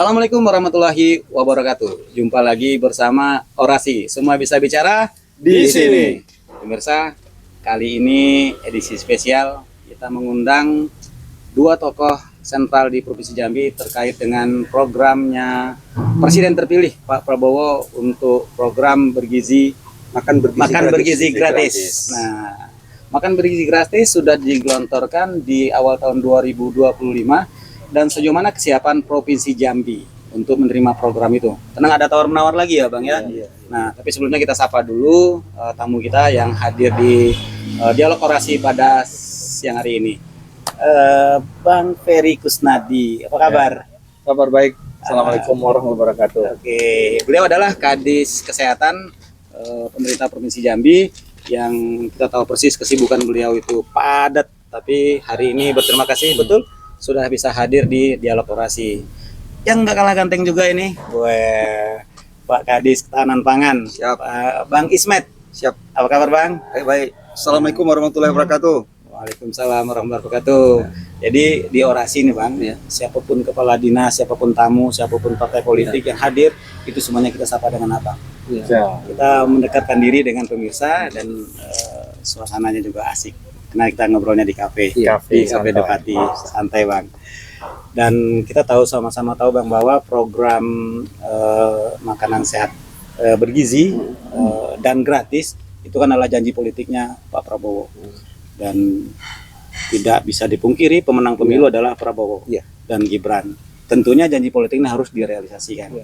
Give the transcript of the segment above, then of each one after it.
Assalamualaikum warahmatullahi wabarakatuh. Jumpa lagi bersama Orasi. Semua bisa bicara di sini. Pemirsa, kali ini edisi spesial kita mengundang dua tokoh sentral di Provinsi Jambi terkait dengan programnya Presiden terpilih Pak Prabowo untuk program makan bergizi gratis. Nah, makan bergizi gratis sudah digelontorkan di awal tahun 2025 dan sejauh mana kesiapan Provinsi Jambi untuk menerima program itu. Tenang, ada tawar-menawar lagi ya Bang ya. Nah, tapi sebelumnya kita sapa dulu tamu kita yang hadir di dialog orasi pada siang hari ini. Bang Ferry Kusnadi, apa kabar? Kabar baik. Assalamualaikum warahmatullahi wabarakatuh. Oke, beliau adalah Kadis Kesehatan pemerintah Provinsi Jambi yang kita tahu persis kesibukan beliau itu padat, tapi hari ini berterima kasih betul sudah bisa hadir di dialog orasi. Yang nggak kalah ganteng juga ini, Pak Kadis Ketahanan Pangan. Siap. Bang Ismet. Siap. Apa kabar Bang? Baik. Assalamualaikum warahmatullahi wabarakatuh. Waalaikumsalam warahmatullahi wabarakatuh. Jadi di orasi nih Bang, ya, siapapun kepala dinas, siapapun tamu, siapapun partai politik yang hadir, itu semuanya kita sapa dengan Abang. Kita mendekatkan diri dengan pemirsa dan suasananya juga asik. Karena kita ngobrolnya di kafe, di kafe Depati, santai Bang. Dan kita tahu sama-sama tahu Bang bahwa program makanan sehat bergizi dan gratis itu kan adalah janji politiknya Pak Prabowo. Dan tidak bisa dipungkiri pemenang pemilu adalah Prabowo dan Gibran. Tentunya janji politiknya harus direalisasikan.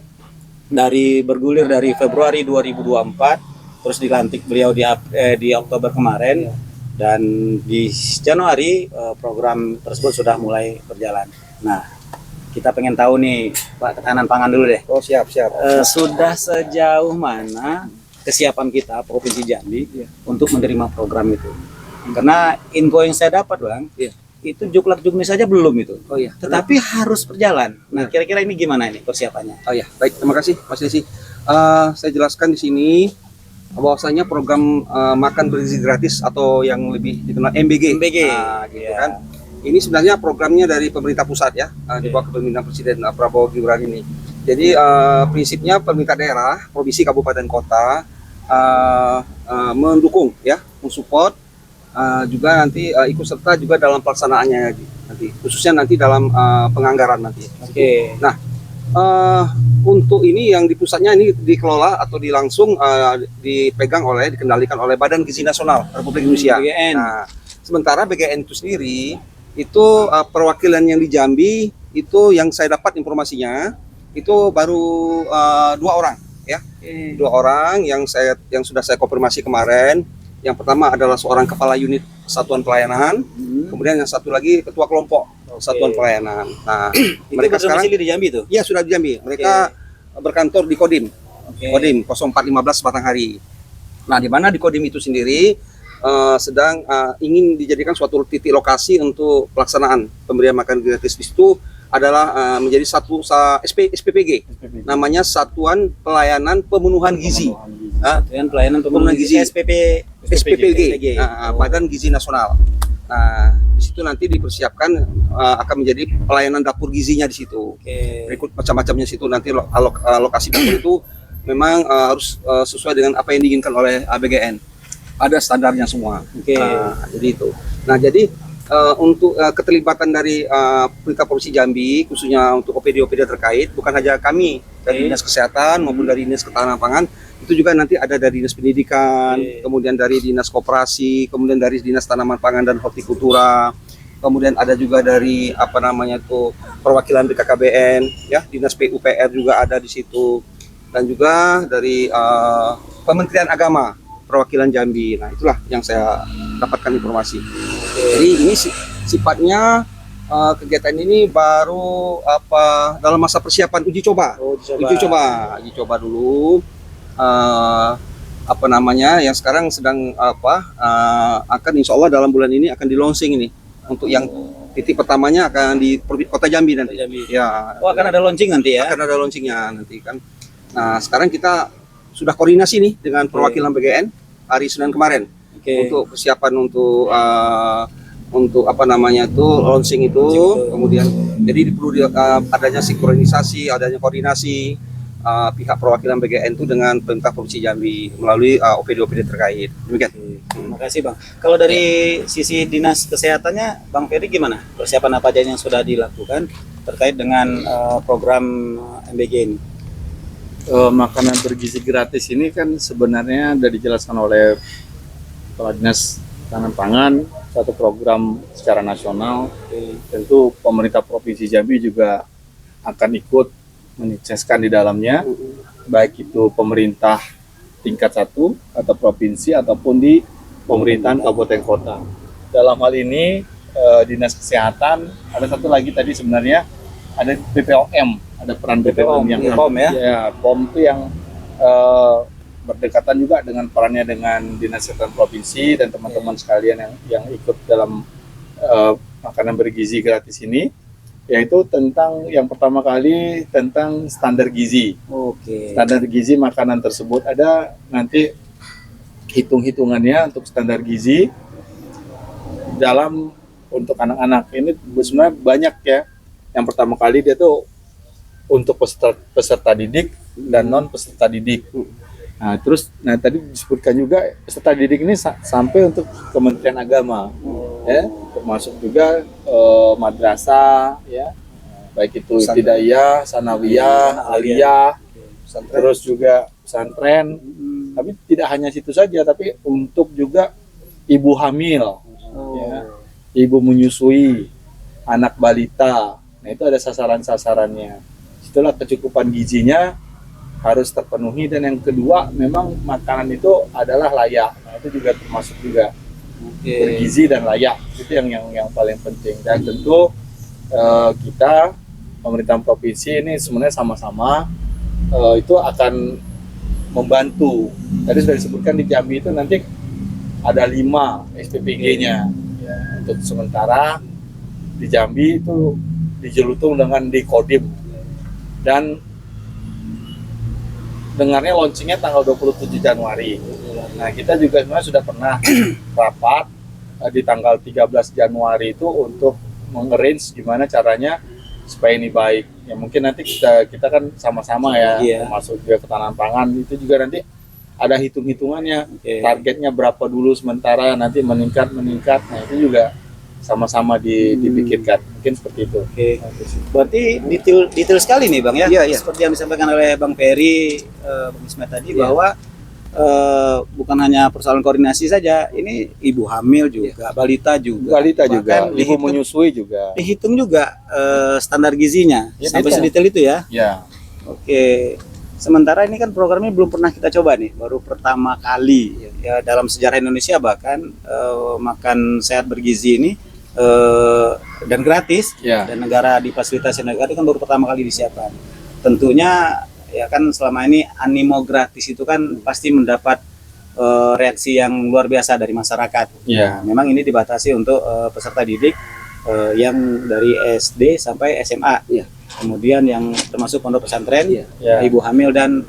Dari bergulir dari Februari 2024, terus dilantik beliau di Oktober kemarin, dan di Januari program tersebut sudah mulai berjalan. Nah, kita pengen tahu nih Pak Ketahanan Pangan dulu deh. Oh siap. Sudah sejauh mana kesiapan kita Provinsi Jambi untuk menerima program itu? Karena info yang saya dapat Bang, itu juklak-juknis saja belum itu. Oh iya. Tetapi harus berjalan. Nah, kira-kira ini gimana ini persiapannya? Oh iya. Baik. Terima kasih Mas Desi. Saya jelaskan di sini bahwasanya program makan bergizi gratis atau yang lebih dikenal MBG. Gitu kan. Ini sebenarnya programnya dari pemerintah pusat ya, di bawah kepemimpinan Presiden Prabowo Gibran ini. Jadi prinsipnya pemerintah daerah, provinsi, kabupaten, kota mendukung ya, mensupport. Juga nanti ikut serta juga dalam pelaksanaannya nanti, khususnya nanti dalam penganggaran nanti. Nah, untuk ini yang di pusatnya ini dikelola atau dikendalikan oleh Badan Gizi Nasional Republik Indonesia. Nah, sementara BGN itu sendiri itu perwakilan yang di Jambi itu yang saya dapat informasinya itu baru 2 orang ya. 2 orang yang sudah saya konfirmasi kemarin. Yang pertama adalah seorang kepala unit satuan pelayanan, kemudian yang satu lagi ketua kelompok satuan pelayanan. Nah, mereka sekarang di Jambi tuh? Iya, sudah di Jambi. Mereka berkantor di Kodim, Kodim 0415 Batanghari. Nah, di mana di Kodim itu sendiri sedang ingin dijadikan suatu titik lokasi untuk pelaksanaan pemberian makan gratis. Di situ adalah menjadi satu SPPG, namanya Satuan Pelayanan Pemenuhan Gizi. Pelayanan pemenuhan gizi SPPG, Badan Gizi Nasional. Nah, di situ nanti dipersiapkan akan menjadi pelayanan dapur gizinya di situ. Berikut macam-macamnya situ nanti lokasi dapur itu memang harus sesuai dengan apa yang diinginkan oleh ABGN. Ada standarnya semua. Jadi itu. Nah, jadi untuk keterlibatan dari pemerintah Provinsi Jambi, khususnya untuk OPD-OPD terkait, bukan hanya kami dari Dinas Kesehatan maupun dari Dinas Ketahanan Pangan, itu juga nanti ada dari Dinas Pendidikan, kemudian dari Dinas Koperasi, kemudian dari Dinas Tanaman Pangan dan Hortikultura, kemudian ada juga dari perwakilan BKKBN, ya, Dinas PUPR juga ada di situ, dan juga dari Kementerian Agama, perwakilan Jambi. Nah, itulah yang saya dapatkan informasi. Jadi ini sifatnya kegiatan ini baru dalam masa persiapan uji coba. Uji coba dulu. Yang sekarang sedang akan insya Allah dalam bulan ini akan di launching ini. Untuk yang titik pertamanya akan di Kota Jambi nanti. Ya. Oh, akan ada launching nanti ya? Akan ada launchingnya nanti kan. Nah, sekarang kita sudah koordinasi nih dengan perwakilan BGN hari Senin kemarin untuk persiapan untuk untuk apa namanya itu launching itu, kemudian jadi perlu adanya sinkronisasi, adanya koordinasi pihak perwakilan BGN itu dengan pemerintah Provinsi Jambi melalui OPD-OPD terkait. Demikian. Terima kasih Bang. Kalau dari sisi dinas kesehatannya, Bang Ferry gimana? Persiapan apa aja yang sudah dilakukan terkait dengan program MBG ini? Makanan bergizi gratis ini kan sebenarnya sudah dijelaskan oleh Kepala Dinas Ketahanan Pangan, satu program secara nasional. Tentu pemerintah Provinsi Jambi juga akan ikut menyukseskan di dalamnya, baik itu pemerintah tingkat 1 atau provinsi ataupun di pemerintahan kabupaten kota. Dalam hal ini Dinas Kesehatan, ada satu lagi tadi sebenarnya ada BPOM, ada peran BPOM yang POM ya? POM itu yang berdekatan juga dengan perannya dengan Dinas Kesehatan Provinsi dan teman-teman sekalian yang ikut dalam makanan bergizi gratis ini, yaitu tentang yang pertama kali tentang standar gizi. Standar gizi makanan tersebut ada nanti hitung-hitungannya untuk standar gizi dalam untuk anak-anak ini sebenarnya banyak ya. Yang pertama kali dia tuh untuk peserta didik dan non peserta didik. Nah, tadi disebutkan juga peserta didik ini sampai untuk Kementerian Agama, ya, termasuk juga madrasah, ya, baik itu ibtidaiyah, sanawiyah, aliyah, terus juga pesantren. Tapi tidak hanya situ saja, tapi untuk juga ibu hamil, ya, ibu menyusui, anak balita. Nah, itu ada sasaran-sasarannya. Itulah kecukupan gizinya harus terpenuhi, dan yang kedua memang makanan itu adalah layak. Nah, itu juga termasuk juga bergizi dan layak. Itu yang paling penting. Dan tentu kita pemerintah provinsi ini sebenarnya sama-sama itu akan membantu. Tadi sudah disebutkan di Jambi itu nanti ada 5 SPPG-nya. Ya, untuk sementara di Jambi itu dijelutung dengan di Kodim, dan dengarnya launchingnya tanggal 27 Januari. Nah, kita juga sebenarnya sudah pernah rapat di tanggal 13 Januari itu untuk mengarrange gimana caranya supaya ini baik. Ya mungkin nanti kita kan sama-sama ya, termasuk juga ketahanan pangan itu juga nanti ada hitung-hitungannya. Targetnya berapa dulu sementara, nanti meningkat. Nah, itu juga sama-sama dipikirkan. Mungkin seperti itu. Berarti detail sekali nih Bang ya. Iya. Seperti yang disampaikan oleh Bang Ferry, Bang Ismet tadi, bahwa bukan hanya persoalan koordinasi saja, ini ibu hamil juga, balita juga, ibu menyusui juga. Dihitung juga standar gizinya sampai sedetail itu ya. Ya. Oke. Sementara ini kan programnya belum pernah kita coba nih, baru pertama kali ya dalam sejarah Indonesia bahkan makan sehat bergizi ini dan gratis, dan negara difasilitasi negara itu kan baru pertama kali disiapkan. Tentunya ya kan selama ini animo gratis itu kan pasti mendapat reaksi yang luar biasa dari masyarakat. Nah, memang ini dibatasi untuk peserta didik yang dari SD sampai SMA. Kemudian yang termasuk pondok pesantren, ibu hamil dan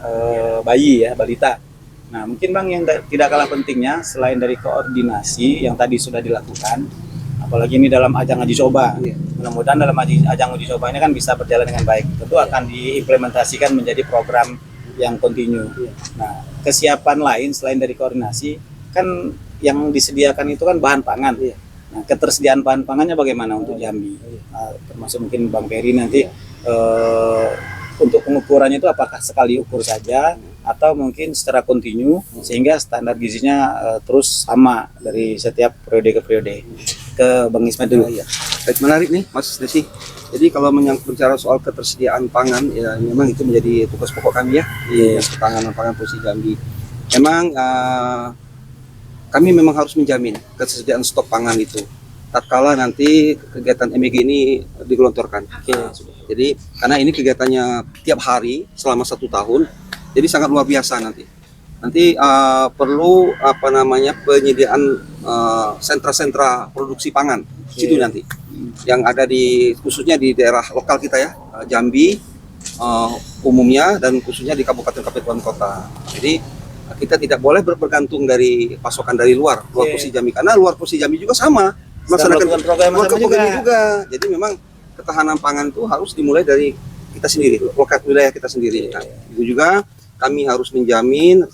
bayi ya, balita. Nah, mungkin Bang yang tidak kalah pentingnya selain dari koordinasi yang tadi sudah dilakukan, apalagi ini dalam ajang uji coba. Mudah-mudahan dalam ajang uji coba ini kan bisa berjalan dengan baik. Tentu akan diimplementasikan menjadi program yang kontinu. Nah, kesiapan lain selain dari koordinasi kan yang disediakan itu kan bahan pangan. Nah, ketersediaan bahan pangannya bagaimana untuk Jambi? Nah, termasuk mungkin Bang Ferry nanti untuk pengukurannya itu apakah sekali ukur saja atau mungkin secara kontinu sehingga standar gizinya terus sama dari setiap periode ke periode. Ke Bang Ismet dulu. Baik, menarik nih Mas Desi. Jadi kalau bicara soal ketersediaan pangan, ya memang itu menjadi tugas pokok kami ya, Dinas Ketahanan Pangan Provinsi Jambi. Memang kami memang harus menjamin ketersediaan stok pangan itu tatkala nanti kegiatan MEG ini digelontorkan. Jadi karena ini kegiatannya tiap hari selama 1 tahun, jadi sangat luar biasa nanti. Nanti perlu penyediaan sentra-sentra produksi pangan situ nanti, yang ada khususnya di daerah lokal kita ya, Jambi umumnya, dan khususnya di kabupaten-kabupaten kota. Jadi kita tidak boleh bergantung dari pasokan dari luar Provinsi Jambi, karena luar Provinsi Jambi juga sama melakukan program yang sama juga. Jadi memang ketahanan pangan itu harus dimulai dari kita sendiri, lokal wilayah kita sendiri. Nah, itu juga kami harus menjamin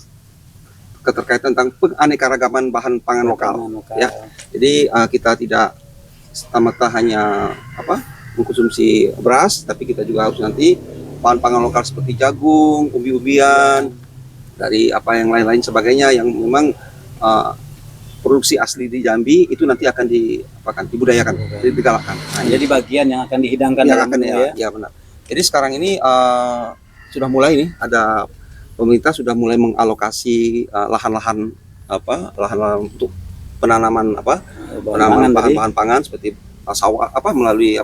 keterkaitan tentang keanekaragaman bahan pangan lokal. Ya, jadi kita tidak semata hanya mengkonsumsi beras, tapi kita juga harus nanti bahan pangan lokal seperti jagung, umbi-umbian, dari apa yang lain-lain sebagainya yang memang produksi asli di Jambi itu nanti akan dibudayakan, digalakkan. Nah, jadi bagian yang akan dihidangkan yang akan ya benar. Jadi sekarang ini sudah mulai nih ada pemerintah sudah mulai mengalokasi lahan-lahan untuk penanaman bahan-bahan pangan seperti sawah melalui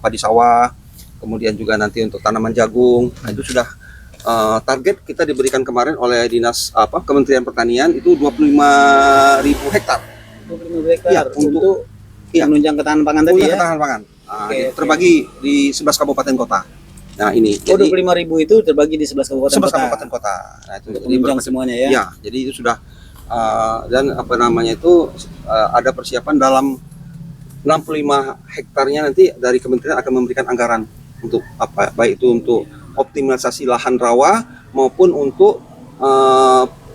padi sawah, kemudian juga nanti untuk tanaman jagung. Nah, itu sudah target kita diberikan kemarin oleh Dinas Kementerian Pertanian itu 25.000 hektar. 25.000 hektar Ya, untuk menunjang ketahanan pangan tadi ya. Ketahanan pangan. Terbagi di 11 kabupaten kota. Nah, ini. Jadi 25.000 itu terbagi di 11 kabupaten kota. Nah, itu untuk menunjang semuanya ya. Ya, jadi itu sudah dan ada persiapan dalam 65 hektarnya nanti dari kementerian akan memberikan anggaran untuk baik itu untuk optimalisasi lahan rawa maupun untuk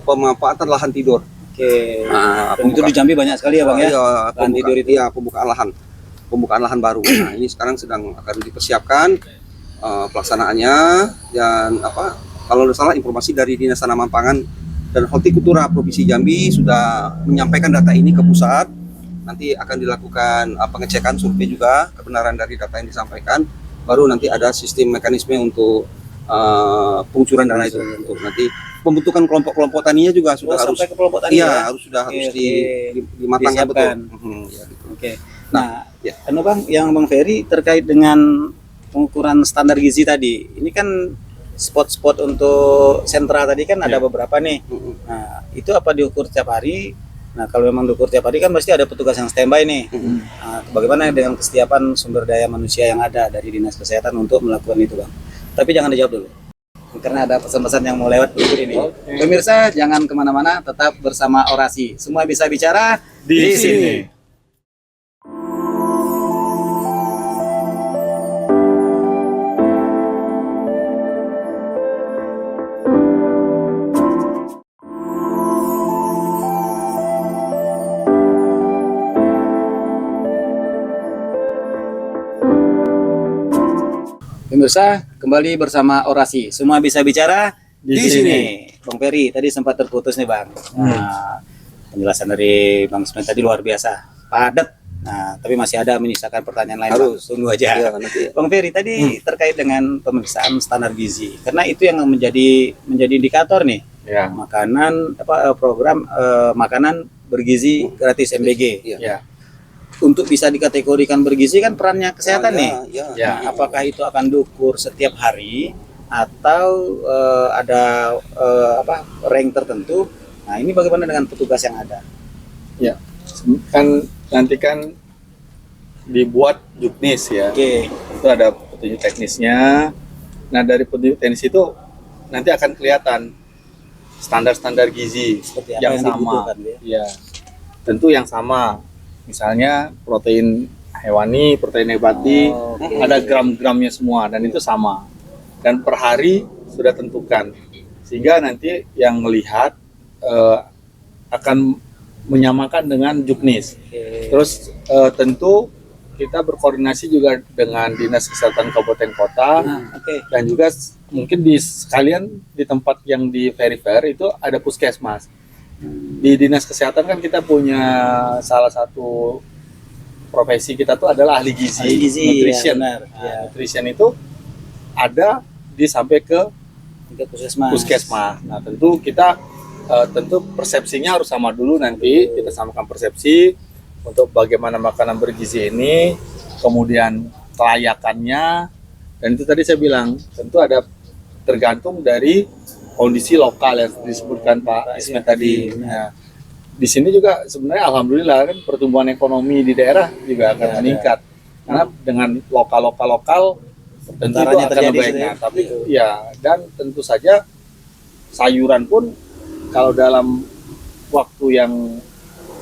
pemanfaatan lahan tidur. Oke. Nah, itu di Jambi banyak sekali ya Bang ya. Lahan tidur itu ya pembukaan lahan baru. Nah, ini sekarang sedang akan dipersiapkan pelaksanaannya dan kalau tidak salah informasi dari Dinas Tanaman Pangan dan Hortikultura Provinsi Jambi sudah menyampaikan data ini ke pusat. Nanti akan dilakukan pengecekan survei juga kebenaran dari data yang disampaikan. Baru nanti ada sistem mekanisme untuk pengucuran dana itu untuk nanti pembentukan kelompok-kelompok taninya juga sudah harus sampai ke kelompok tani ya. Harus dimatangkan betul. Ya, gitu. Oke. Nah, Bang, yang Bang Ferry terkait dengan pengukuran standar gizi tadi. Ini kan spot-spot untuk sentra tadi kan ada beberapa nih. Nah, itu apa diukur tiap hari? Nah, kalau memang diukur tiap hari kan pasti ada petugas yang standby nih. Nah, bagaimana dengan kesiapan sumber daya manusia yang ada dari Dinas Kesehatan untuk melakukan itu, Bang? Tapi jangan dijawab dulu, karena ada pesan-pesan yang mau lewat berikut ini. Pemirsa, jangan kemana-mana, tetap bersama Orasi. Semua bisa bicara di sini. Pemirsa, kembali bersama Orasi. Semua bisa bicara di sini. Bang Ferry, tadi sempat terputus nih Bang. Nah, penjelasan dari Bang Ismail tadi luar biasa, padat. Nah, tapi masih ada menyisakan pertanyaan lain. Harus tunggu aja. Ya, nanti. Bang Ferry tadi terkait dengan pemeriksaan standar gizi, karena itu yang menjadi indikator nih. Ya. Makanan program makanan bergizi gratis MBG. Ya. Untuk bisa dikategorikan bergizi kan perannya kesehatan nih. Ya. Apakah itu akan diukur setiap hari atau ada rank tertentu? Nah, ini bagaimana dengan petugas yang ada? Ya, kan nanti kan dibuat juknis ya. Itu ada petunjuk teknisnya. Nah, dari petunjuk teknis itu nanti akan kelihatan standar-standar gizi yang sama. Ya. Tentu yang sama. Misalnya protein hewani, protein nabati, ada gram-gramnya semua dan itu sama. Dan per hari sudah tentukan. Sehingga nanti yang melihat akan menyamakan dengan juknis. Terus tentu kita berkoordinasi juga dengan Dinas Kesehatan Kabupaten Kota dan juga mungkin sekalian di tempat yang di Verifer itu ada puskesmas. Di Dinas Kesehatan kan kita punya salah satu profesi kita tuh adalah ahli gizi nutrition. Nutrition itu ada sampai ke puskesmas. Nah, tentu kita tentu persepsinya harus sama dulu, nanti kita samakan persepsi untuk bagaimana makanan bergizi ini, kemudian kelayakannya, dan itu tadi saya bilang tentu ada tergantung dari kondisi lokal yang disebutkan Pak Ismet tadi. Nah, di sini juga sebenarnya alhamdulillah kan pertumbuhan ekonomi di daerah juga akan meningkat karena dengan lokal tentu itu akan lebih baik. Nah, tapi ya, dan tentu saja sayuran pun kalau dalam waktu yang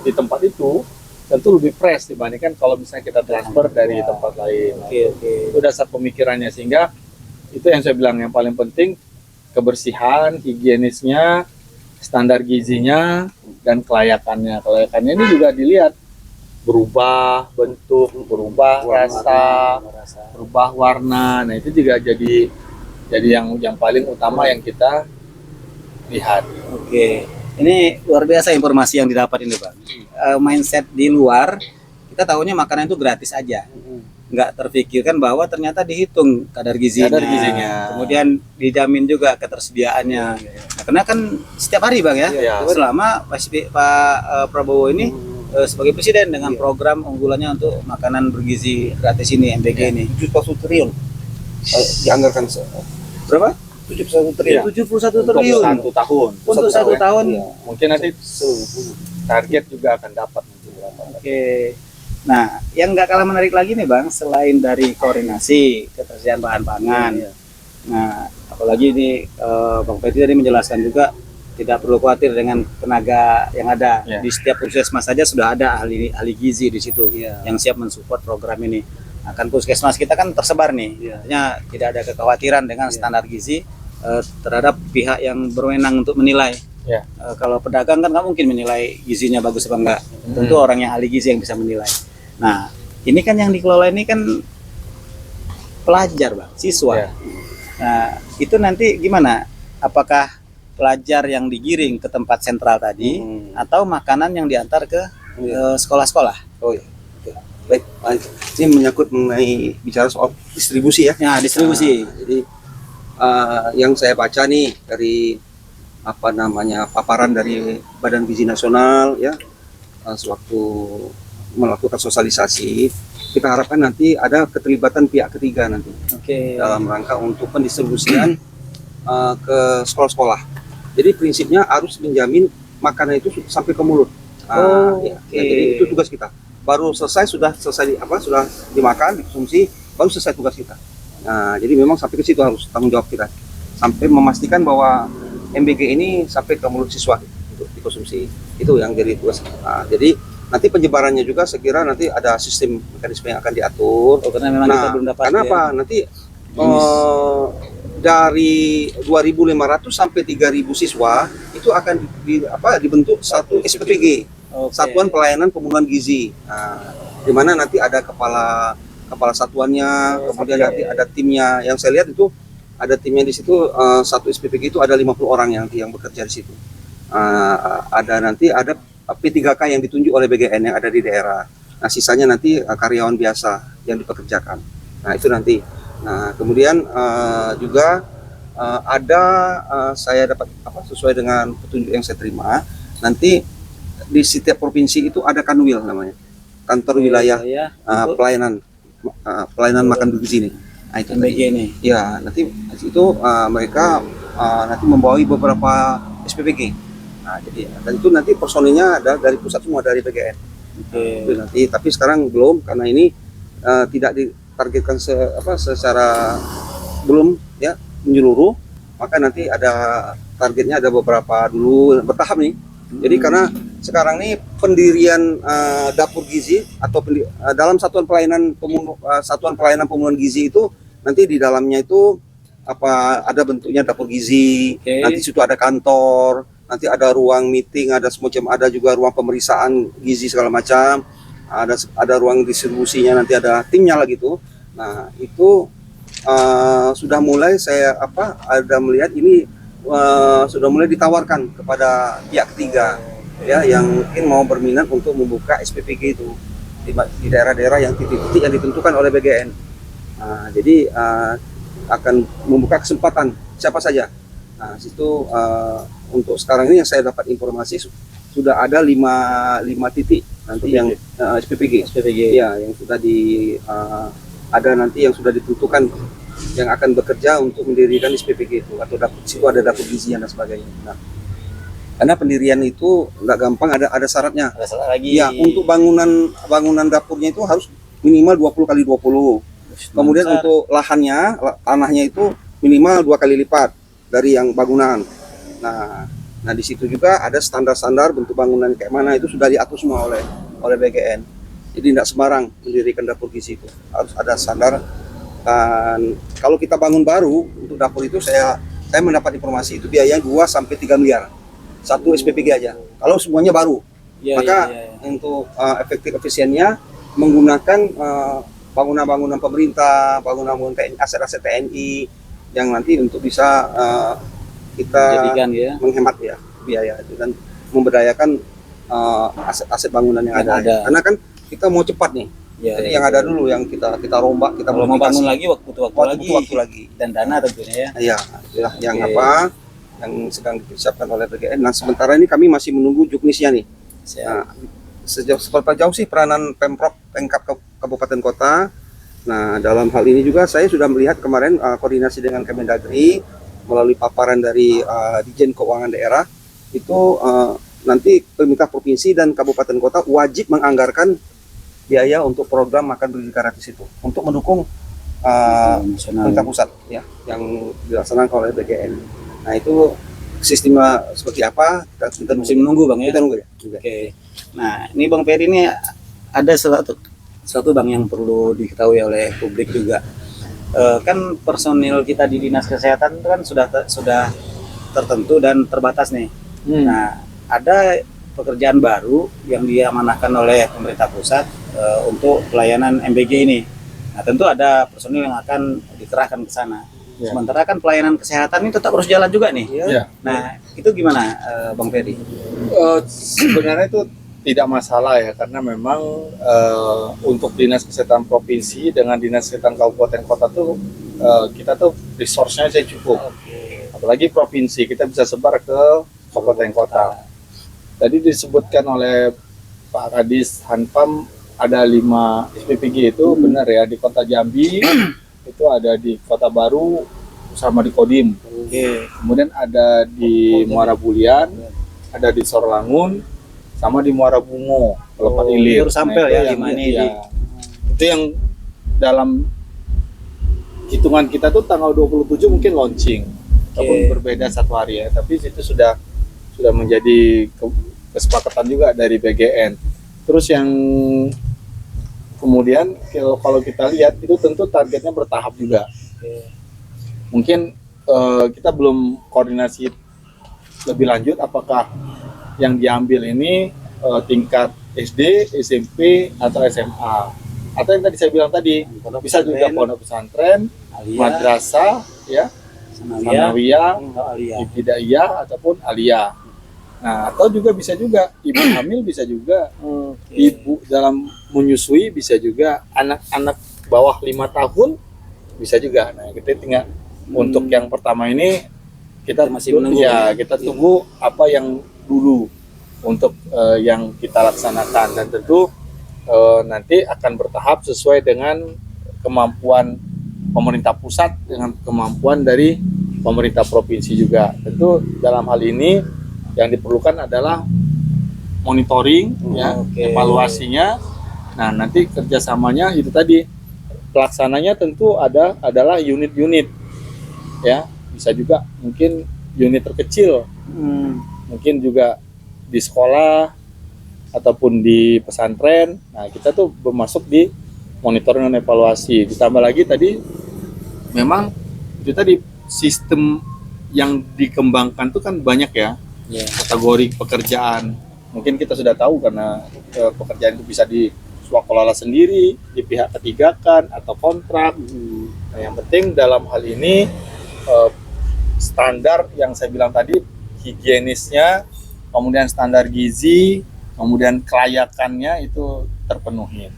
di tempat itu tentu lebih fresh dibandingkan kalau misalnya kita transfer dari tempat lain. Itu dasar pemikirannya, sehingga itu yang saya bilang yang paling penting, kebersihan, higienisnya, standar gizinya, dan kelayakannya. Kelayakannya ini juga dilihat, berubah bentuk, berubah rasa, berubah warna. Nah itu juga jadi yang paling utama yang kita lihat. Oke, ini luar biasa informasi yang didapat ini, Bang. Mindset di luar, kita tahunya makanan itu gratis aja, nggak terpikirkan bahwa ternyata dihitung kadar gizinya, kemudian dijamin juga ketersediaannya. Nah, karena kan setiap hari, Bang, ya, selama Pak Prabowo ini sebagai presiden dengan program unggulannya untuk makanan bergizi gratis ini, MBG ini 71 triliun dianggarkan berapa? 71 triliun. 71 triliun Untuk 1 tahun. untuk 1 tahun. Mungkin nanti target juga akan dapat. Oke. Nah, yang nggak kalah menarik lagi nih, Bang, selain dari koordinasi ketersediaan bahan pangan. Nah, apalagi ini Bang Peti tadi menjelaskan juga tidak perlu khawatir dengan tenaga yang ada. Di setiap puskesmas saja sudah ada ahli gizi di situ yang siap mensupport program ini. Akan puskesmas kita kan tersebar nih, artinya tidak ada kekhawatiran dengan standar gizi terhadap pihak yang berwenang untuk menilai. Kalau pedagang kan nggak mungkin menilai gizinya bagus apa enggak, tentu orang yang ahli gizi yang bisa menilai. Nah, ini kan yang dikelola ini kan pelajar, Bang, siswa. Nah, itu nanti gimana? Apakah pelajar yang digiring ke tempat sentral tadi atau makanan yang diantar ke sekolah-sekolah? Oh iya. Baik, ini menyangkut mengenai bicara soal distribusi ya. Ya, distribusi. Jadi yang saya baca nih dari paparan dari Badan Gizi Nasional ya, sewaktu melakukan sosialisasi, kita harapkan nanti ada keterlibatan pihak ketiga nanti dalam rangka untuk pendistribusian ke sekolah-sekolah. Jadi prinsipnya harus menjamin makanan itu sampai ke mulut. Jadi itu tugas kita. Baru selesai sudah dimakan, dikonsumsi, baru selesai tugas kita. Nah, jadi memang sampai ke situ harus tanggung jawab kita, sampai memastikan bahwa MBG ini sampai ke mulut siswa untuk dikonsumsi. Itu yang jadi tugas. Nah, jadi nanti penyebarannya juga saya kira nanti ada sistem mekanisme yang akan diatur. Karena memang kita belum dapat. Kenapa? Nanti dari 2.500 sampai 3.000 siswa itu akan dibentuk satu SPPG. Satuan Pelayanan Pemenuhan Gizi. Nah, di mana nanti ada kepala satuannya, kemudian nanti ada timnya. Yang saya lihat itu ada timnya di situ, satu SPPG itu ada 50 orang yang bekerja di situ. Ada P3K yang ditunjuk oleh BGN yang ada di daerah. Nah, sisanya nanti karyawan biasa yang dipekerjakan. Nah, itu nanti. Nah, kemudian juga saya dapat sesuai dengan petunjuk yang saya terima, nanti di setiap provinsi itu ada kanwil namanya, kantor wilayah pelayanan makan bergizi ini. Nah, itu MBG ini. Ya, nanti itu mereka nanti membawa beberapa SPPG. Nah, jadi dan itu nanti personilnya ada dari pusat semua, dari BGN. Itu nanti, tapi sekarang belum karena ini tidak ditargetkan secara belum ya menyeluruh, maka nanti ada targetnya, ada beberapa dulu bertahap nih. Jadi karena sekarang ini pendirian dapur gizi atau dalam satuan pelayanan pemenuhan gizi itu nanti di dalamnya itu ada bentuknya dapur gizi, nanti situ ada kantor, nanti ada ruang meeting, ada semacam, ada juga ruang pemeriksaan gizi segala macam, ada ruang distribusinya, nanti ada timnya lagi tuh. Nah, itu sudah mulai saya ada melihat ini sudah mulai ditawarkan kepada pihak ketiga ya yang mungkin mau berminat untuk membuka SPPG itu di daerah-daerah yang titik-titik yang ditentukan oleh BGN. Nah, jadi akan membuka kesempatan siapa saja. Nah, situ untuk sekarang ini yang saya dapat informasi sudah ada 5 titik nanti SPPG. Yang SPPG ya, yang sudah ada nanti yang sudah ditentukan yang akan bekerja untuk mendirikan SPPG itu atau situ ada dapur gizi dan sebagainya. Nah, karena pendirian itu nggak gampang, ada syaratnya. Ada syarat lagi. Ya, untuk bangunan dapurnya itu harus minimal 20 kali 20. Kemudian untuk tanahnya itu minimal 2 kali lipat dari yang bangunan. Nah di situ juga ada standar-standar bentuk bangunan kayak mana, itu sudah diatur semua oleh BGN. Jadi tidak sembarang mendirikan dapur gizi itu, harus ada standar. Dan kalau kita bangun baru untuk dapur itu saya mendapat informasi itu biayanya 2 sampai 3 miliar. Satu SPPG aja. Kalau semuanya baru. Maka untuk efektif efisiennya menggunakan bangunan-bangunan pemerintah, bangunan-bangunan TNI, aset-aset TNI yang nanti untuk bisa kita jadikan menghemat ya biaya itu dan memberdayakan aset-aset bangunan yang ada. Karena kan kita mau cepat nih. Jadi yang ada dulu yang kita rombak, kita mau bangun lagi butuh waktu lagi dan dana tentunya ya. Itulah yang yang sedang dipersiapkan oleh BGN. Nah, sementara ini kami masih menunggu juknisnya nih. Nah, seberapa jauh sih peranan Pemprov, Pemkab Kabupaten Kota? Nah, dalam hal ini juga saya sudah melihat kemarin koordinasi dengan Kemendagri melalui paparan dari Dijen Keuangan Daerah itu nanti pemerintah provinsi dan kabupaten kota wajib menganggarkan biaya untuk program makan bergizi gratis itu untuk mendukung pemerintah pusat ya yang dilaksanakan oleh BGN. Nah, itu sistemnya seperti apa kita masih menunggu Bang ya. Kita nunggu ya. Oke. Nah, ini Bang Ferry ini ada satu Bang yang perlu diketahui oleh publik juga. Kan personil kita di Dinas Kesehatan itu kan sudah tertentu dan terbatas nih. Nah, ada pekerjaan baru yang diamanahkan oleh pemerintah pusat untuk pelayanan MBG ini. Nah, tentu ada personil yang akan dikerahkan ke sana. Sementara kan pelayanan kesehatan ini tetap harus jalan juga nih. Nah, itu gimana Bang Ferry? Sebenarnya itu tidak masalah ya, karena memang untuk Dinas Kesehatan Provinsi dengan Dinas Kesehatan Kabupaten Kota tuh kita tuh resource-nya saya cukup. Apalagi provinsi, kita bisa sebar ke kabupaten kota. Tadi disebutkan oleh Pak Kadis Hanpam ada 5 SPPG itu benar ya, di Kota Jambi itu ada di Kota Baru sama di Kodim. Kemudian ada di Muara Bulian, ada di Sorlangun, sama di Muara Bungo, Pelepah Ilir. Sampel ya, itu yang dalam hitungan kita tuh tanggal 27 mungkin launching, walaupun berbeda 1 hari ya, tapi itu sudah menjadi kesepakatan juga dari BGN. Terus yang kemudian kalau kita lihat itu tentu targetnya bertahap juga. Mungkin kita belum koordinasi lebih lanjut apakah yang diambil ini tingkat SD, SMP atau SMA, atau yang tadi saya bilang tadi bisa juga pondok pesantren, madrasah ya, sanawiyah, ibtidaiyah ataupun aliyah. Nah, atau juga bisa juga ibu hamil, bisa juga ibu dalam menyusui, bisa juga anak-anak bawah 5 tahun bisa juga. Nah, kita tinggal untuk yang pertama ini kita masih menunggu ya, kita tunggu apa yang dulu untuk yang kita laksanakan, dan tentu nanti akan bertahap sesuai dengan kemampuan pemerintah pusat dengan kemampuan dari pemerintah provinsi juga. Tentu dalam hal ini yang diperlukan adalah monitoring, evaluasinya. Nah, nanti kerjasamanya itu tadi, pelaksananya tentu adalah unit-unit, ya, bisa juga mungkin unit terkecil, mungkin juga di sekolah ataupun di pesantren. Nah, kita tuh bermasuk di monitoring dan evaluasi. Ditambah lagi tadi, memang itu tadi sistem yang dikembangkan tuh kan banyak ya. Kategori pekerjaan mungkin kita sudah tahu karena pekerjaan itu bisa diswakelola sendiri, di pihak ketiga kan atau kontrak. Nah, yang penting dalam hal ini standar yang saya bilang tadi, higienisnya, kemudian standar gizi, kemudian kelayakannya itu terpenuhi.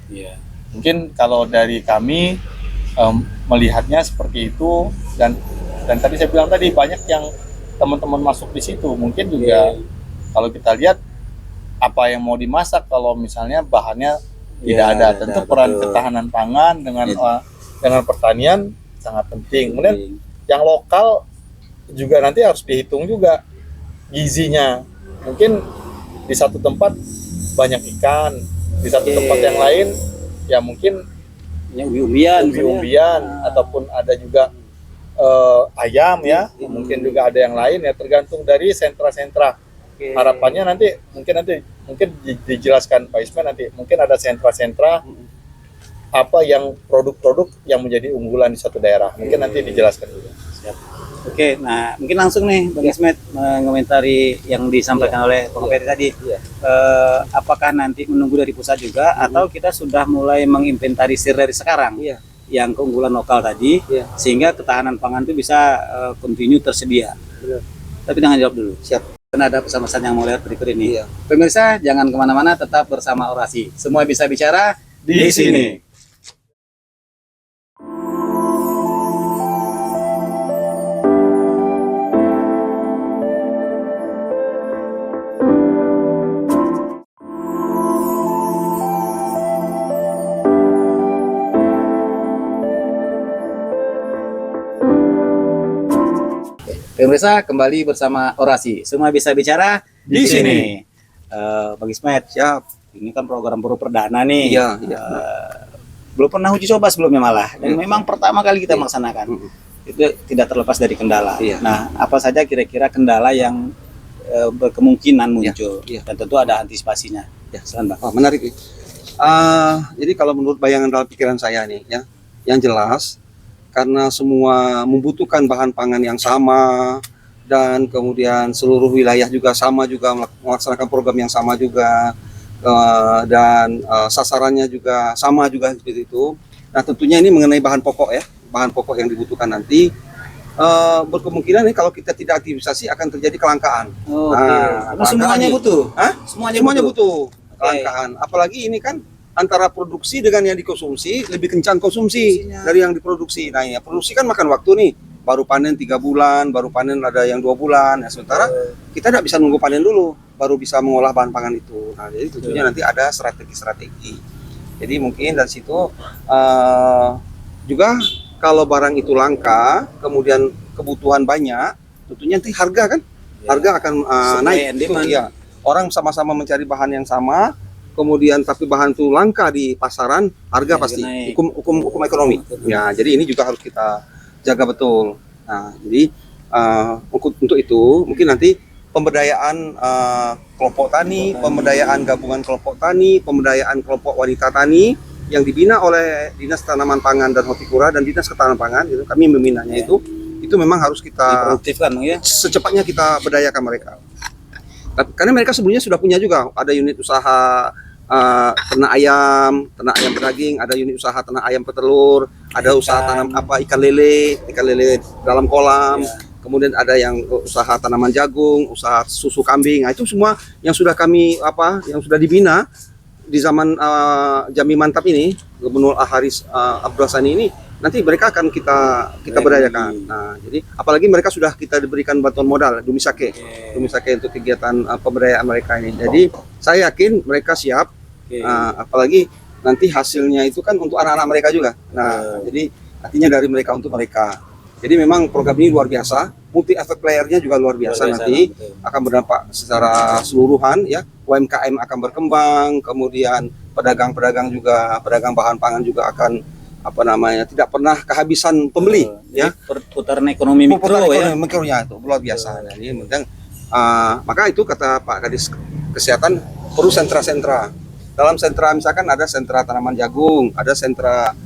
Mungkin kalau dari kami melihatnya seperti itu, dan tadi saya bilang tadi banyak yang teman-teman masuk di situ. Mungkin juga kalau kita lihat apa yang mau dimasak kalau misalnya bahannya tidak ada. Tentu peran ketahanan pangan dengan pertanian sangat penting. Kemudian yang lokal juga nanti harus dihitung juga gizinya. Mungkin di satu tempat banyak ikan, di satu tempat yang lain ya mungkin umbi-umbian ataupun ada juga ayam ya, mungkin juga ada yang lain ya, tergantung dari sentra-sentra. Harapannya nanti mungkin dijelaskan Pak Ismail nanti, mungkin ada sentra-sentra apa yang produk-produk yang menjadi unggulan di satu daerah, mungkin nanti dijelaskan juga. Siap. Oke, nah mungkin langsung nih Bang Ismet mengomentari yang disampaikan oleh Bang Ferry tadi. Apakah nanti menunggu dari pusat juga atau kita sudah mulai menginventarisir dari sekarang yang keunggulan lokal tadi sehingga ketahanan pangan itu bisa continue tersedia. Tapi jangan jawab dulu. Siap. Karena ada pesan-pesan yang mau lewat berikut ini. Pemirsa jangan kemana-mana, tetap bersama Orasi. Semua bisa bicara di sini. Pemirsa kembali bersama Orasi. Semua bisa bicara di sini. Bang Ismet, Siap. ini kan program baru perdana nih. Iya. Belum pernah uji coba sebelumnya malah. Dan memang pertama kali kita melaksanakan. Itu tidak terlepas dari kendala. Nah, apa saja kira-kira kendala yang berkemungkinan muncul? Dan tentu ada antisipasinya. Silakan Bang. Menarik nih. Jadi kalau menurut bayangan dalam pikiran saya nih, yang jelas karena semua membutuhkan bahan pangan yang sama dan kemudian seluruh wilayah juga sama juga melaksanakan program yang sama juga dan sasarannya juga sama juga seperti itu. Nah tentunya ini mengenai bahan pokok bahan pokok yang dibutuhkan nanti berkemungkinan nih kalau kita tidak aktivisasi akan terjadi kelangkaan. Karena semuanya butuh. Semuanya butuh kelangkaan. Apalagi ini kan antara produksi dengan yang dikonsumsi lebih kencang konsumsi dari yang diproduksi. Nah ya produksi kan makan waktu nih, baru panen 3 bulan, baru panen ada yang 2 bulan. Ya, sementara kita tidak bisa nunggu panen dulu, baru bisa mengolah bahan pangan itu. Nah jadi tentunya nanti ada strategi-strategi. Jadi mungkin dari situ juga kalau barang itu langka, kemudian kebutuhan banyak, tentunya nanti harga kan, harga akan naik. Iya, orang sama-sama mencari bahan yang sama. Kemudian tapi bahan itu langka di pasaran, harga pasti hukum ekonomi. Ya, jadi ini juga harus kita jaga betul. Nah, jadi untuk itu mungkin nanti pemberdayaan kelompok tani, pemberdayaan gabungan kelompok tani, pemberdayaan kelompok wanita tani yang dibina oleh Dinas Tanaman Pangan dan Hortikultura dan Dinas Ketahanan Pangan, gitu. Kami membinanya itu memang harus kita produktifkan secepatnya kita berdayakan mereka. Karena mereka sebelumnya sudah punya juga ada unit usaha ternak ayam pedaging, ada unit usaha ternak ayam petelur, ada usaha tanam ikan lele dalam kolam, kemudian ada yang usaha tanaman jagung, usaha susu kambing. Nah, itu semua yang sudah kami yang sudah dibina di zaman Jambi Mantap ini, Gubernur Haris Abdul Sani ini, nanti mereka akan kita berdayakan. Nah, jadi apalagi mereka sudah kita diberikan bantuan modal Dumisake untuk kegiatan pemberdayaan mereka ini. Jadi saya yakin mereka siap. Apalagi nanti hasilnya itu kan untuk anak-anak mereka juga. Nah, jadi artinya dari mereka untuk mereka. Jadi memang program ini luar biasa, multi effect player-nya juga luar biasa nanti akan berdampak secara keseluruhan ya. UMKM akan berkembang, kemudian pedagang-pedagang juga, pedagang bahan pangan juga akan tidak pernah kehabisan pembeli ya. Perputaran ekonomi mikronya itu luar biasa. Jadi maka itu kata Pak Kadis Kesehatan perlu sentra-sentra. Dalam sentra misalkan ada sentra tanaman jagung, ada sentra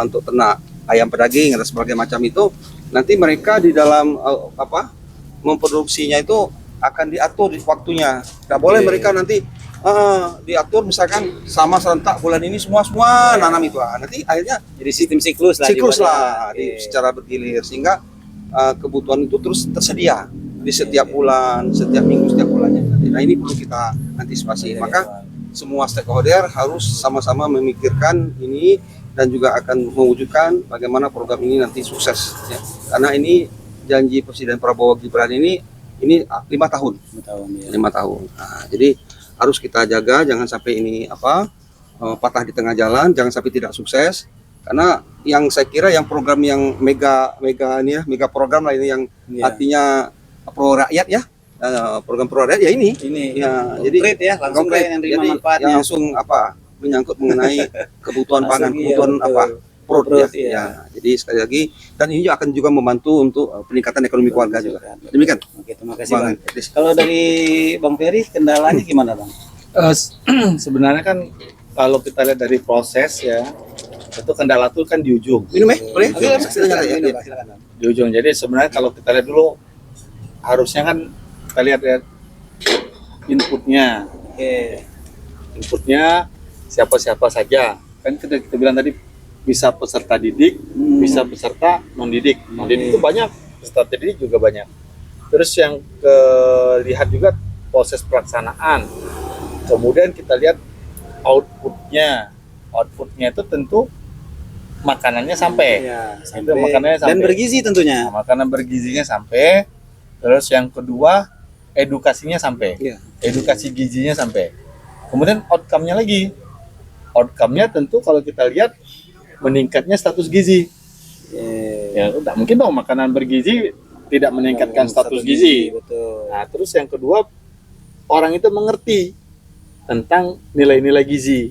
untuk ternak ayam pedaging, ada sebagainya macam itu. Nanti mereka di dalam memproduksinya itu akan diatur di waktunya. Tidak boleh mereka nanti diatur misalkan sama serentak bulan ini semua nanam itu. Nanti akhirnya jadi sistem siklus lah secara bergilir sehingga kebutuhan itu terus tersedia di setiap bulan, setiap minggu, setiap bulannya. Nah ini perlu kita antisipasi. Maka semua stakeholder harus sama-sama memikirkan ini dan juga akan mewujudkan bagaimana program ini nanti sukses ya. Karena ini janji Presiden Prabowo Gibran ini 5 tahun. 5 tahun. Nah, jadi harus kita jaga jangan sampai ini patah di tengah jalan, jangan sampai tidak sukses. Karena yang saya kira yang program yang mega program lah ini yang artinya pro rakyat ya. Program pro rakyat ya ini ya, jadi langsung yang terima manfaatnya. Langsung menyangkut mengenai kebutuhan pangan, kebutuhan produk ya. Jadi sekali lagi dan ini akan juga membantu untuk peningkatan ekonomi keluarga juga. Demikian. Oke, terima kasih Bang. Kalau dari Bang Ferry kendalanya gimana Bang? Sebenarnya kan kalau kita lihat dari proses ya, itu kendala tuh kan di ujung. Minum boleh? Oke, silakan, Ya. silakan. Di ujung. Jadi sebenarnya kalau kita lihat dulu, harusnya kan kita lihat ya inputnya. Oke. Inputnya siapa-siapa saja. Kan kita bilang tadi bisa peserta didik, bisa peserta non-didik. Non-didik itu banyak, peserta didik juga banyak. Terus yang lihat juga proses pelaksanaan. Kemudian kita lihat outputnya. Outputnya itu tentu makanannya sampai. Ya, Itu makanannya sampai. Dan bergizi tentunya. Nah, makanan bergizinya sampai. Terus yang kedua edukasinya sampai. Iya. Edukasi gizinya sampai. Kemudian outcome-nya lagi. Outcome-nya tentu kalau kita lihat meningkatnya status gizi. Ya udah mungkin dong makanan bergizi tidak meningkatkan status gizi. Betul. Nah, terus yang kedua orang itu mengerti tentang nilai-nilai gizi.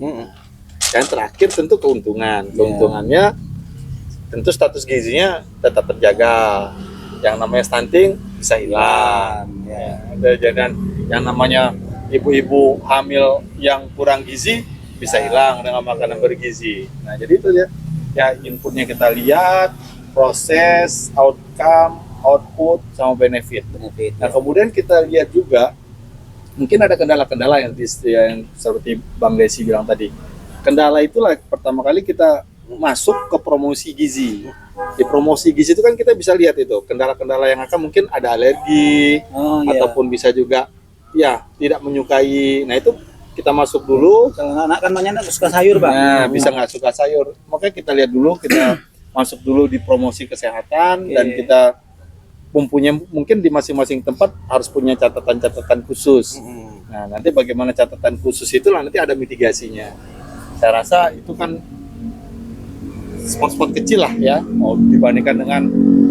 Dan terakhir tentu keuntungan. Keuntungannya tentu status gizinya tetap terjaga. Yang namanya stunting bisa hilang. Dan yang namanya ibu-ibu hamil yang kurang gizi bisa hilang dengan makanan bergizi. Nah, jadi itu ya. Ya inputnya kita lihat, proses, outcome, output, sama benefit. Nah, kemudian kita lihat juga mungkin ada kendala-kendala yang seperti Bang Desi bilang tadi. Kendala itulah pertama kali kita masuk ke promosi gizi. Di promosi gizi itu kan kita bisa lihat itu kendala-kendala yang akan mungkin ada alergi ataupun bisa juga ya tidak menyukai. Nah, itu kita masuk dulu. Kalau anak kan banyak nggak suka sayur, Bang. Nah, bisa nggak suka sayur. Makanya kita lihat dulu, kita masuk dulu di promosi kesehatan dan kita mempunyai mungkin di masing-masing tempat harus punya catatan-catatan khusus. Nah, nanti bagaimana catatan khusus itu nanti ada mitigasinya. Saya rasa itu kan spot-spot kecil lah ya, mau dibandingkan dengan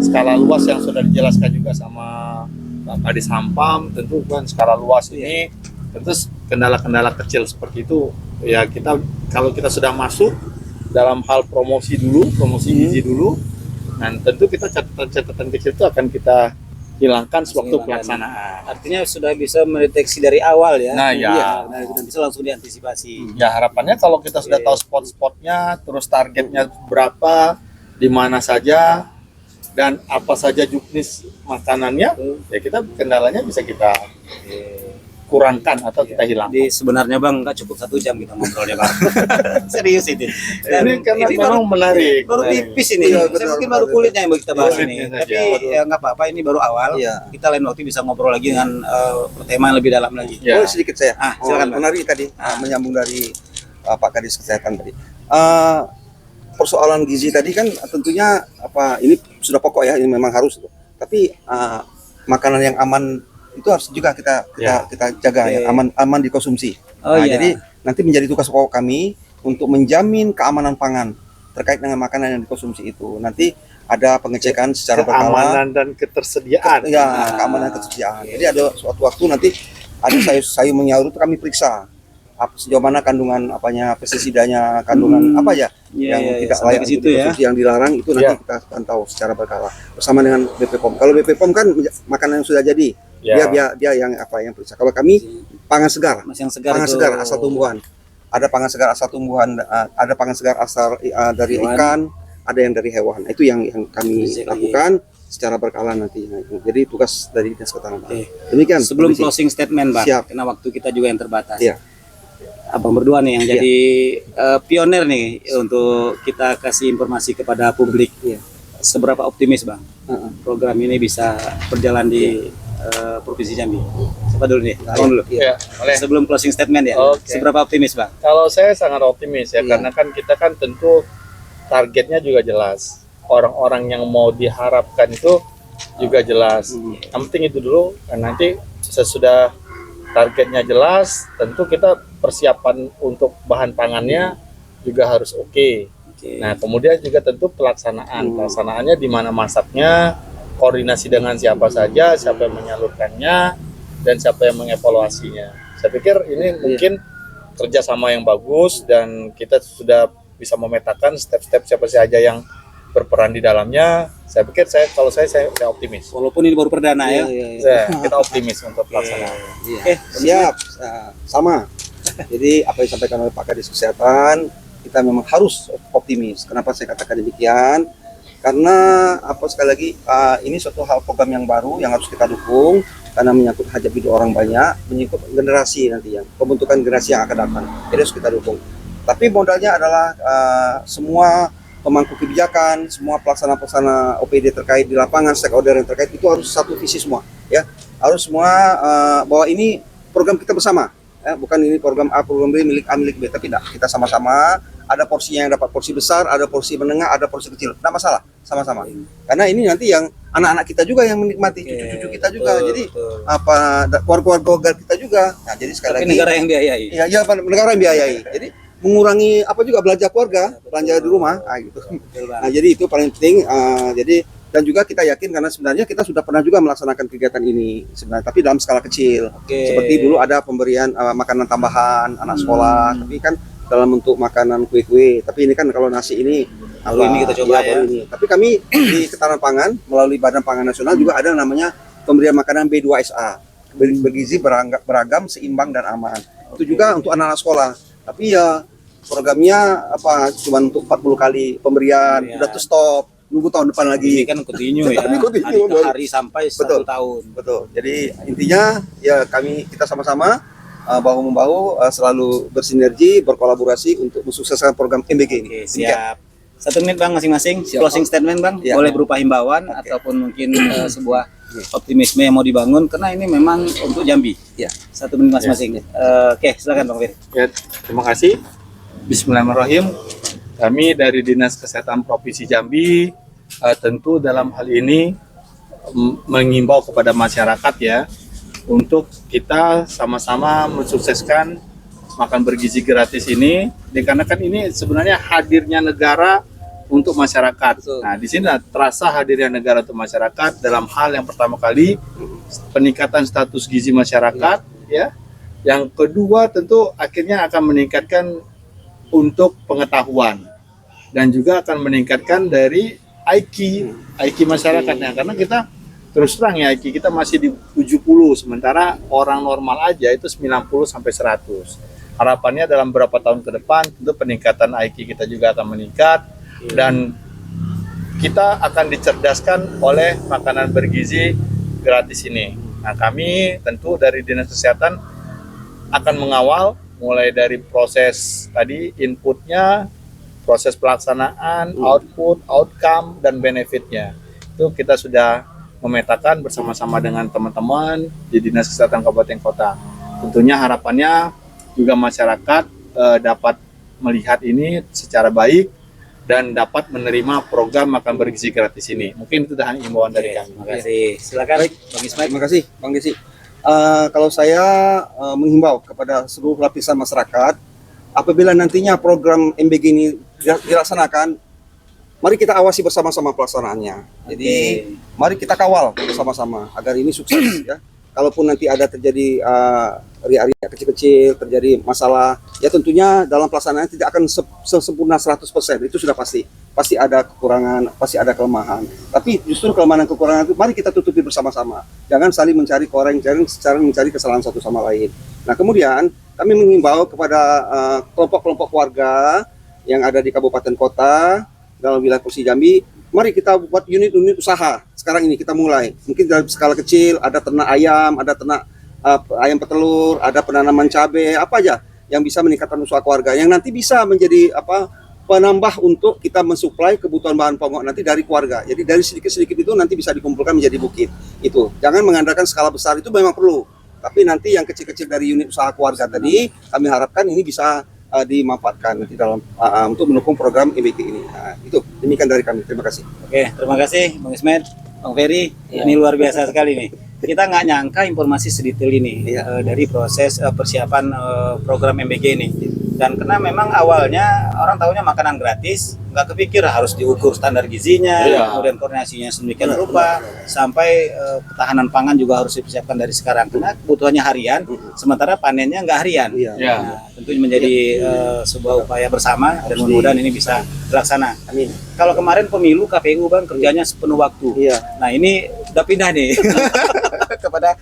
skala luas yang sudah dijelaskan juga sama Pak Kadis Hampam. Tentu kan skala luas ini tentu kendala-kendala kecil seperti itu ya, kita kalau kita sudah masuk dalam hal promosi gizi dulu, dan tentu kita catatan-catatan kecil itu akan kita hilangkan sewaktu pelaksanaan. Artinya sudah bisa mendeteksi dari awal ya. Nah, ya. Nah, itu bisa langsung diantisipasi. Ya, harapannya kalau kita sudah tahu spot-spotnya, terus targetnya berapa, di mana saja, dan apa saja jenis makanannya, ya kita kendalanya bisa kita kurangkan atau kita hilang. Jadi sebenarnya Bang nggak cukup 1 jam kita ngobrolnya Bang. Serius ini. Ini karena memang menarik. Baru tipis ini. Saya mungkin baru kulitnya yang kita bahas ini. Kulitnya Tapi saja. ya nggak apa-apa, ini baru awal. Iya. Kita lain waktu bisa ngobrol lagi dengan tema yang lebih dalam lagi. Ya. Boleh sedikit saya. Silakan, Pak. Menarik tadi menyambung dari Pak Kadis Kesehatan tadi. Persoalan gizi tadi kan tentunya ini sudah pokok ya, ini memang harus. Tapi makanan yang aman itu harus juga kita jaga ya, aman dikonsumsi. Jadi nanti menjadi tugas pokok kami untuk menjamin keamanan pangan terkait dengan makanan yang dikonsumsi itu. Nanti ada pengecekan secara berkala. Keamanan dan ketersediaan. Ya, keamanan ketersediaan. Jadi ada suatu waktu nanti ada sayur menyaur itu kami periksa sejauh mana kandungan pestisidanya, kandungan yang tidak layak ke situ ya. yang dilarang itu nanti kita pantau secara berkala bersama dengan BP POM. Kalau BP POM kan makanan yang sudah jadi, dia yang periksa. Kalau kami pangan segar, pangan segar asal tumbuhan. Ada pangan segar asal tumbuhan, ada pangan segar asal dari ikan, ada yang dari hewan. Itu yang kami lakukan secara berkala nanti. Jadi tugas dari Dinas Ketahanan. Demikian. Sebelum closing statement, Bang, Siap. karena waktu kita juga yang terbatas. Iya. Abang berdua nih yang jadi pionir nih untuk kita kasih informasi kepada publik. Seberapa optimis, Bang, program ini bisa berjalan di Provinsi Jambi? Siapa dulu nih? Abang dulu. Ya, boleh. Sebelum closing statement ya. Oke. Seberapa optimis, Bang? Kalau saya sangat optimis ya, karena kan kita kan tentu targetnya juga jelas. Orang-orang yang mau diharapkan itu juga jelas. Yang penting itu dulu, dan nanti sesudah targetnya jelas, tentu kita persiapan untuk bahan pangannya juga harus oke. Nah, kemudian juga tentu pelaksanaannya di mana masaknya, koordinasi dengan siapa saja, siapa yang menyalurkannya, dan siapa yang mengevaluasinya. Saya pikir ini mungkin kerjasama yang bagus, dan kita sudah bisa memetakan step-step siapa saja yang berperan di dalamnya. Saya pikir kalau saya optimis. Walaupun ini baru perdana ya. Kita optimis untuk pelaksanaan. Siap, sama. Jadi apa yang disampaikan oleh Pak Kadis Kesehatan, kita memang harus optimis. Kenapa saya katakan demikian? Karena apa sekali lagi ini suatu hal program yang baru yang harus kita dukung karena menyangkut hajat hidup orang banyak, menyangkut generasi nanti yang pembentukan generasi yang akan datang. Jadi harus kita dukung. Tapi modalnya adalah semua pemangku kebijakan, semua pelaksana-pelaksana OPD terkait di lapangan, stakeholder yang terkait itu harus satu visi semua, ya. Harus semua bahwa ini program kita bersama, ya. Bukan ini program A, program B, milik A, milik B, tapi tidak. Kita sama-sama. Ada porsinya yang dapat porsi besar, ada porsi menengah, ada porsi kecil. Tidak masalah, sama-sama. Karena ini nanti yang anak-anak kita juga yang menikmati, cucu-cucu kita juga. Jadi apa keluarga-keluarga kita juga. Nah, jadi sekali lagi negara yang biayai. Iya, negara yang biayai. Jadi mengurangi apa juga belanja keluarga, belanja di rumah, gitu. Nah, jadi itu paling penting. Jadi dan juga kita yakin karena sebenarnya kita sudah pernah juga melaksanakan kegiatan ini sebenarnya, tapi dalam skala kecil. Seperti dulu ada pemberian makanan tambahan anak sekolah, tapi kan dalam bentuk makanan kue-kue. Tapi ini kan kalau nasi ini ini kita coba ya. Ini. Tapi kami di Ketahanan Pangan melalui Badan Pangan Nasional juga ada namanya pemberian makanan B2SA, bergizi beragam, seimbang dan aman. Itu juga untuk anak-anak sekolah. Tapi ya programnya cuma untuk 40 kali pemberian, udah tuh stop, nunggu tahun depan lagi. Ini kan continue ya. Continue, hari ke hari sampai 1 tahun. Betul. Jadi intinya ya kita sama-sama bahu-membahu selalu bersinergi, berkolaborasi untuk mensukseskan program MBG ini. Siap. 1 menit Bang masing-masing. Closing statement Bang, boleh berupa himbauan ataupun mungkin sebuah optimisme yang mau dibangun karena ini memang untuk Jambi. 1 menit masing-masing. Oke, silakan Bang Ferry. Ya, terima kasih. Bismillahirrahmanirrahim. Kami dari Dinas Kesehatan Provinsi Jambi tentu dalam hal ini mengimbau kepada masyarakat ya untuk kita sama-sama mensukseskan makan bergizi gratis ini, dikarenakan ini sebenarnya hadirnya negara untuk masyarakat. Nah, di sini terasa hadirnya negara untuk masyarakat dalam hal yang pertama kali peningkatan status gizi masyarakat, ya. Yang kedua tentu akhirnya akan meningkatkan untuk pengetahuan dan juga akan meningkatkan dari IQ masyarakatnya, karena kita terus terang ya IQ kita masih di 70, sementara orang normal aja itu 90 sampai 100. Harapannya dalam beberapa tahun ke depan tentu peningkatan IQ kita juga akan meningkat dan kita akan dicerdaskan oleh makanan bergizi gratis ini. Nah, kami tentu dari Dinas Kesehatan akan mengawal mulai dari proses tadi inputnya, proses pelaksanaan, output, outcome, dan benefitnya. Itu kita sudah memetakan bersama-sama dengan teman-teman di Dinas Kesehatan Kabupaten Kota. Tentunya harapannya juga masyarakat dapat melihat ini secara baik dan dapat menerima program makan bergizi gratis ini. Mungkin itu dah imbauan dari kami. Terima kasih. Silakan Bang Ismail. Terima kasih Bang Desi. Kalau saya menghimbau kepada seluruh lapisan masyarakat, apabila nantinya program MBG ini dilaksanakan, mari kita awasi bersama-sama pelaksanaannya. Jadi mari kita kawal bersama-sama agar ini sukses ya. Kalaupun nanti ada terjadi area-area kecil-kecil, terjadi masalah, ya tentunya dalam pelaksanaan tidak akan sempurna 100%, itu sudah pasti. Pasti ada kekurangan, pasti ada kelemahan. Tapi justru kelemahan dan kekurangan itu mari kita tutupi bersama-sama. Jangan saling mencari jangan mencari kesalahan satu sama lain. Nah, kemudian kami mengimbau kepada kelompok-kelompok warga yang ada di kabupaten kota dalam wilayah Provinsi Jambi, mari kita buat unit-unit usaha. Sekarang ini kita mulai. Mungkin dalam skala kecil, ada ternak ayam, ada ternak ayam petelur, ada penanaman cabai, apa aja yang bisa meningkatkan usaha keluarga. Yang nanti bisa menjadi penambah untuk kita mensuplai kebutuhan bahan pokok nanti dari keluarga. Jadi dari sedikit-sedikit itu nanti bisa dikumpulkan menjadi bukit. Itu. Jangan mengandalkan skala besar, itu memang perlu. Tapi nanti yang kecil-kecil dari unit usaha keluarga tadi, kami harapkan ini bisa dimanfaatkan nanti dalam untuk mendukung program MBG ini. Nah, itu demikian dari kami. Terima kasih. Oke, terima kasih Bang Ismail, Bang Ferry. Ini luar biasa sekali nih. Kita nggak nyangka informasi sedetail ini dari proses persiapan program MBG ini. Dan karena memang awalnya orang tahunya makanan gratis, nggak kepikir harus diukur standar gizinya, kemudian koordinasinya sedemikian rupa, sampai ketahanan pangan juga harus dipersiapkan dari sekarang. Karena kebutuhannya harian, sementara panennya nggak harian. Nah, tentu menjadi sebuah upaya bersama dan mudah-mudahan ini bisa terlaksana. Amin. Kalau kemarin pemilu KPU Bang kerjanya sepenuh waktu. Nah ini udah pindah nih. kepada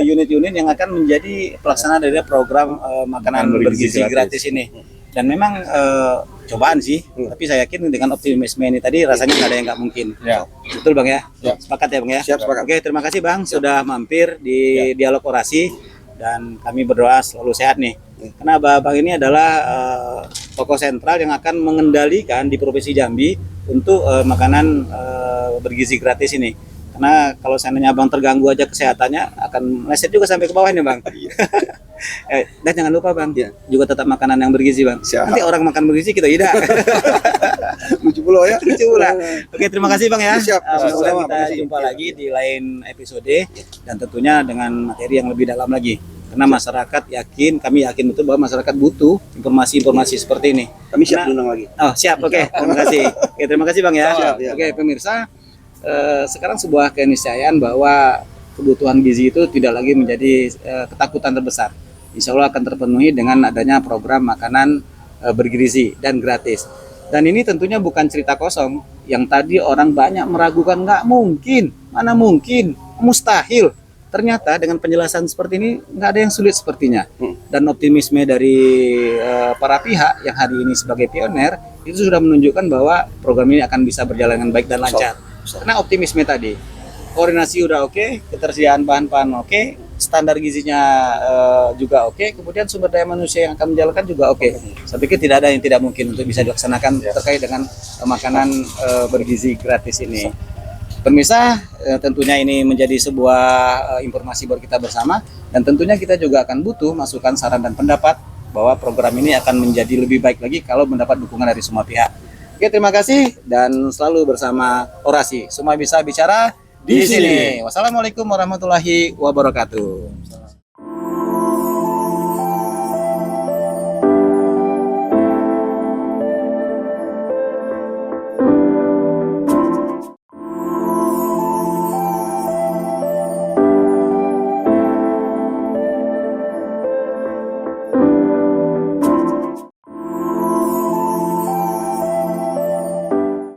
unit-unit yang akan menjadi pelaksana dari program makanan bergizi gratis ini. Dan memang cobaan sih, tapi saya yakin dengan optimisme ini tadi rasanya nggak ada yang nggak mungkin. Ya. Betul Bang ya? Ya. Sepakat ya Bang ya? Siap, sepakat. Oke, terima kasih Bang sudah mampir di Dialog Orasi, dan kami berdoa selalu sehat nih. Karena Bang ini adalah tokoh sentral yang akan mengendalikan di Provinsi Jambi untuk makanan bergizi gratis ini. Karena kalau seandainya Bang terganggu aja kesehatannya, akan meleset juga sampai ke bawah nih Bang. Dan jangan lupa Bang, juga tetap makanan yang bergizi Bang. Siap. Nanti orang makan bergizi kita tidak. Lucu pula ya. Lucu pula. Oke, terima kasih Bang ya. Siap. Semoga Sama-sama. kita Makasih. jumpa lagi di lain episode, dan tentunya dengan materi yang lebih dalam lagi. Karena masyarakat yakin, kami yakin betul bahwa masyarakat butuh informasi-informasi seperti ini. Kami siap Karena- diundang lagi. Oh, siap. Oke, terima kasih. Oke, terima kasih Bang ya. Siap, ya. Oke, pemirsa, sekarang sebuah keniscayaan bahwa kebutuhan gizi itu tidak lagi menjadi ketakutan terbesar. Insya Allah akan terpenuhi dengan adanya program makanan bergizi dan gratis. Dan ini tentunya bukan cerita kosong. Yang tadi orang banyak meragukan, nggak mungkin, mana mungkin, mustahil. Ternyata dengan penjelasan seperti ini nggak ada yang sulit sepertinya. Dan optimisme dari para pihak yang hari ini sebagai pioner itu sudah menunjukkan bahwa program ini akan bisa berjalan dengan baik dan lancar. Karena optimisme tadi, koordinasi udah oke, ketersediaan bahan-bahan oke, standar gizinya juga oke, kemudian sumber daya manusia yang akan menjalankan juga oke. Saya pikir tidak ada yang tidak mungkin untuk bisa dilaksanakan terkait dengan makanan bergizi gratis ini. Pemirsa, tentunya ini menjadi sebuah informasi buat kita bersama, dan tentunya kita juga akan butuh masukan, saran, dan pendapat bahwa program ini akan menjadi lebih baik lagi kalau mendapat dukungan dari semua pihak. Oke, terima kasih, dan selalu bersama Orasi. Semua bisa bicara di sini. Wassalamualaikum warahmatullahi wabarakatuh.